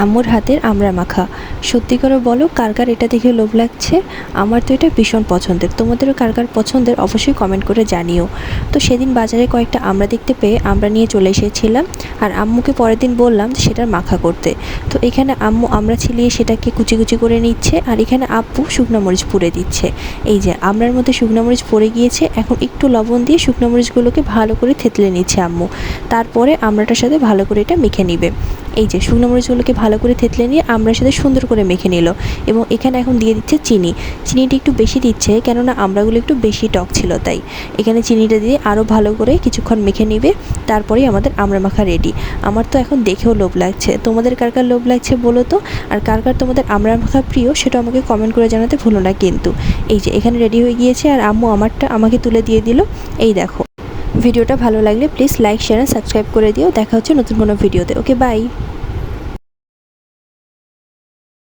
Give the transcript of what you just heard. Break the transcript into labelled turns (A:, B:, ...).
A: আম্মুর হাতের আমড়া মাখা। সত্যি করে বলো কার কার এটা দেখে লোভ লাগছে? আমার তো এটা ভীষণ পছন্দের, তোমাদেরও কার কার পছন্দের অবশ্যই কমেন্ট করে জানিও। তো সেদিন বাজারে কয়েকটা আমড়া দেখতে পেয়ে আমরা নিয়ে চলে এসেছিলাম, আর আম্মুকে পরের দিন বললাম যে সেটার মাখা করতে। তো এখানে আম্মু আমড়া ছিলিয়ে সেটাকে কুচি কুচি করে নিচ্ছে, আর এখানে আব্বু শুকনো মরিচ পুড়ে দিচ্ছে। এই যে আমড়ার মধ্যে শুকনো মরিচ পড়ে গিয়েছে, এখন একটু লবণ দিয়ে শুকনো মরিচগুলোকে ভালো করে থেতলে নিচ্ছে আম্মু। তারপরে আমড়াটার সাথে ভালো করে এটা মেখে নিবে। এই যে শুকনো মরিচগুলোকে ভালো করে থেতলে নিয়ে আমড়ার সাথে সুন্দর করে মেখে নিল, এবং এখানে এখন দিয়ে দিচ্ছে চিনি। চিনিটা একটু বেশি দিচ্ছে, কেননা আমড়াগুলো একটু বেশি টক ছিল, তাই এখানে চিনিটা দিয়ে আরও ভালো করে কিছুক্ষণ মেখে নিবে। তারপরেই আমাদের আমড়া মাখা রেডি। আমার তো এখন দেখেও লোভ লাগছে, তোমাদের কার কার লোভ লাগছে বলো তো? আর কার কার তোমাদের আমড়া মাখা প্রিয় সেটা আমাকে কমেন্ট করে জানাতে ভুলো না কিন্তু। এই যে এখানে রেডি হয়ে গিয়েছে, আর আম্মু আমারটা আমাকে তুলে দিয়ে দিল। এই দেখো। ভিডিওটা ভালো লাগলে প্লিজ লাইক, শেয়ার, সাবস্ক্রাইব করে দিও। দেখা হচ্ছে নতুন কোনো ভিডিওতে। ওকে, বাই।